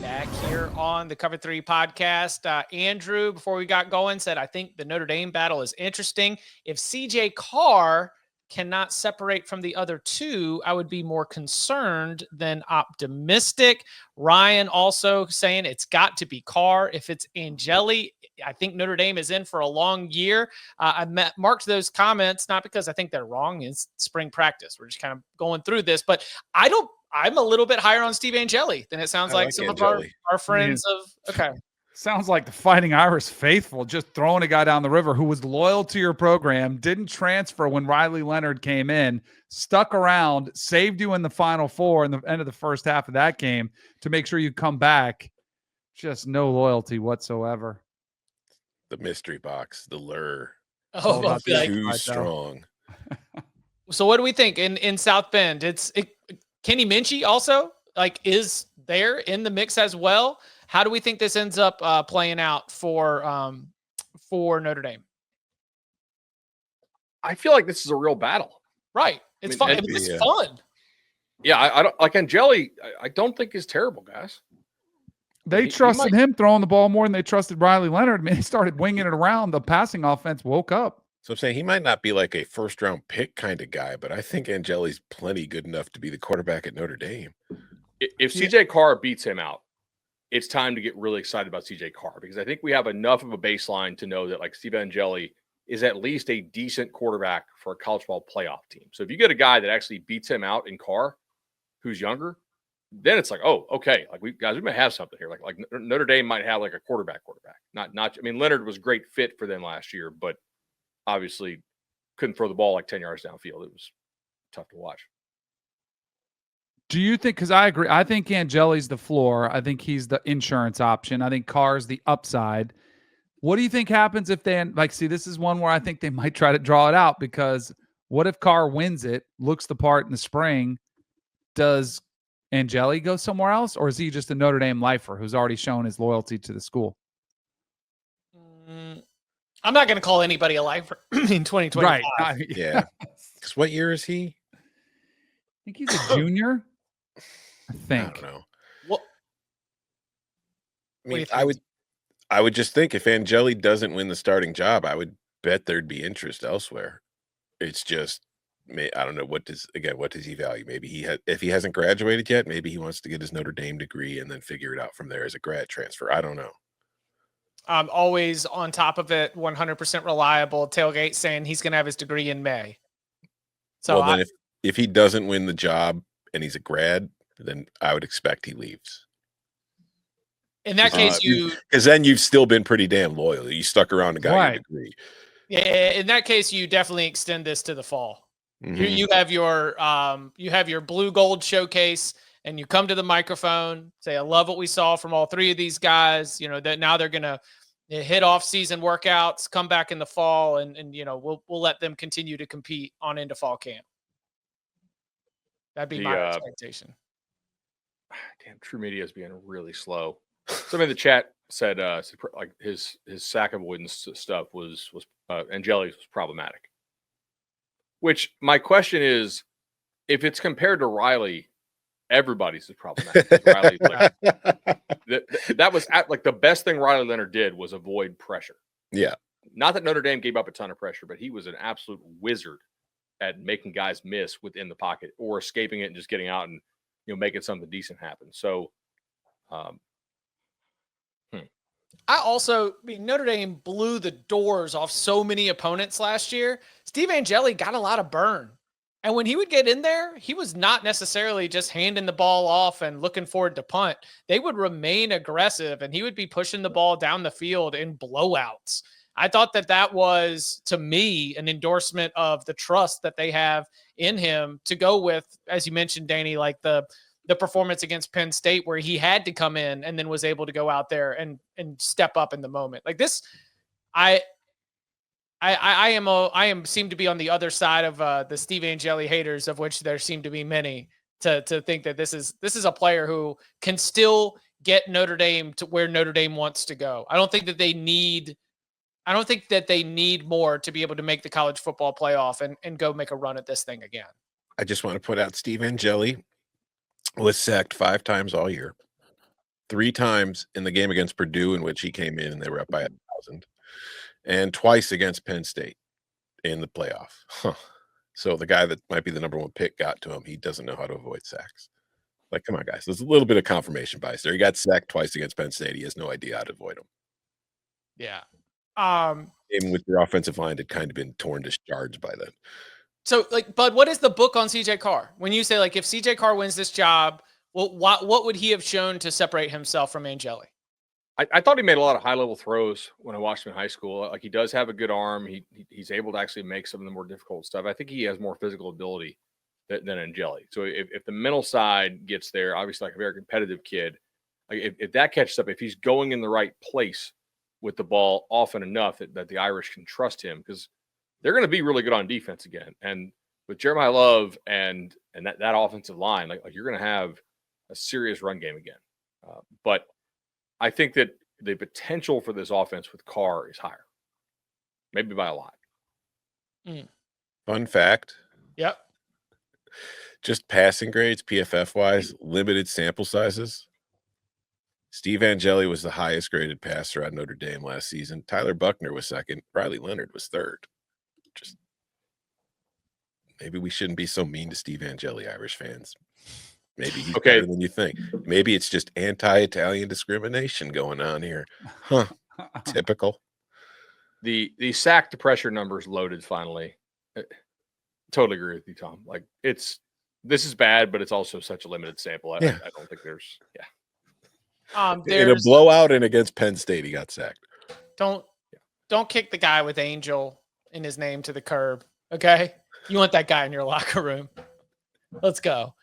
back here on the Cover 3 podcast. Andrew, before we got going, said, I think the Notre Dame battle is interesting. If CJ Carr cannot separate from the other two, I would be more concerned than optimistic. Ryan also saying it's got to be Carr. If it's Angeli, I think Notre Dame is in for a long year. I marked those comments, not because I think they're wrong. It's spring practice. We're just kind of going through this, but I'm a little bit higher on Steve Angeli than it sounds like some Angeli. Of our friends okay. Sounds like the Fighting Irish faithful, just throwing a guy down the river who was loyal to your program, didn't transfer when Riley Leonard came in, stuck around, saved you in the Final Four in the end of the first half of that game to make sure you come back. Just no loyalty whatsoever. The mystery box, the lure. Oh, too strong. So what do we think in South Bend? Kenny Minchie also is there in the mix as well. How do we think this ends up playing out for Notre Dame? I feel like this is a real battle. Right. It's fun. It's fun. Yeah, I don't like Angeli. I don't think is terrible, guys. They trusted him throwing the ball more than they trusted Riley Leonard. I mean, he started winging it around. The passing offense woke up. So I'm saying he might not be like a first-round pick kind of guy, but I think Angeli's plenty good enough to be the quarterback at Notre Dame. If CJ Carr beats him out, it's time to get really excited about CJ Carr because I think we have enough of a baseline to know that Steve Angeli is at least a decent quarterback for a college football playoff team. So if you get a guy that actually beats him out in Carr, who's younger, then it's oh, okay. We might have something here. Like Notre Dame might have a quarterback. Not. I mean, Leonard was a great fit for them last year, but obviously couldn't throw the ball 10 yards downfield. It was tough to watch. Do you think, because I agree, I think Angeli's the floor. I think he's the insurance option. I think Carr's the upside. What do you think happens if they, this is one where I think they might try to draw it out because what if Carr wins it, looks the part in the spring? Does Angeli go somewhere else, or is he just a Notre Dame lifer who's already shown his loyalty to the school? I'm not going to call anybody a lifer in 2025. Right. Yeah. Because what year is he? I think he's a junior. I think. I don't know. What? I mean, I would just think if Angeli doesn't win the starting job, I would bet there'd be interest elsewhere. It's just, I don't know what does he value? Maybe if he hasn't graduated yet, maybe he wants to get his Notre Dame degree and then figure it out from there as a grad transfer. I don't know. I'm always on top of it, 100% reliable. Tailgate saying he's going to have his degree in May. So then if he doesn't win the job and he's a grad, then I would expect he leaves. In that case, because then you've still been pretty damn loyal. You stuck around and got your degree. Yeah, in that case, you definitely extend this to the fall. Mm-hmm. You have your blue gold showcase, and you come to the microphone, say, "I love what we saw from all three of these guys." That now they're gonna hit off season workouts, come back in the fall, and we'll let them continue to compete on into fall camp. That'd be my expectation. Damn, True Media is being really slow. Somebody in the chat said his sack avoidance stuff was Angeli's was problematic. Which my question is, if it's compared to Riley, everybody's is problematic. Riley, that was the best thing Riley Leonard did was avoid pressure. Yeah. Not that Notre Dame gave up a ton of pressure, but he was an absolute wizard at making guys miss within the pocket or escaping it and just getting out and making something decent happen. So, Notre Dame blew the doors off so many opponents last year. Steve Angeli got a lot of burn. And when he would get in there, he was not necessarily just handing the ball off and looking forward to punt. They would remain aggressive, and he would be pushing the ball down the field in blowouts. I thought that was, to me, an endorsement of the trust that they have in him to go with, as you mentioned, Danny, the performance against Penn State where he had to come in and then was able to go out there and step up in the moment. I seem to be on the other side of the Steve Angeli haters, of which there seem to be many, to think that this is a player who can still get Notre Dame to where Notre Dame wants to go. I don't think that they need more to be able to make the college football playoff and go make a run at this thing again. I just want to put out Steve Angeli was sacked 5 times all year. 3 times in the game against Purdue, in which he came in and they were up by 1,000, and twice against Penn State in the playoff. Huh. So the guy that might be the number 1 pick got to him. He doesn't know how to avoid sacks. Like, come on, guys. There's a little bit of confirmation bias there. He got sacked twice against Penn State. He has no idea how to avoid them. Yeah. Even with your offensive line had kind of been torn to shards by then. So, like, Bud, what is the book on CJ Carr? When you say, like, if CJ Carr wins this job, well, what would he have shown to separate himself from Angeli? I thought he made a lot of high-level throws when I watched him in high school. Like, he does have a good arm. He's able to actually make some of the more difficult stuff. I think he has more physical ability than Angeli. So if the mental side gets there, obviously like a very competitive kid, like if that catches up, if he's going in the right place with the ball often enough that the Irish can trust him, because they're going to be really good on defense again. And with Jeremiah Love and that offensive line, like you're going to have a serious run game again. But I think that the potential for this offense with Carr is higher, maybe by a lot. Fun fact. Yep. Just passing grades, PFF wise, limited sample sizes. Steve Angeli was the highest graded passer at Notre Dame last season. Tyler Buckner was second. Riley Leonard was third. Just maybe we shouldn't be so mean to Steve Angeli, Irish fans. Maybe he's better than you think. Maybe it's just anti-Italian discrimination going on here. Huh. Typical. The sack to pressure numbers loaded finally. Totally agree with you, Tom. Like this is bad, but it's also such a limited sample. I don't think there's in a blowout and against Penn State, he got sacked. Don't kick the guy with Angel in his name to the curb. Okay. You want that guy in your locker room. Let's go.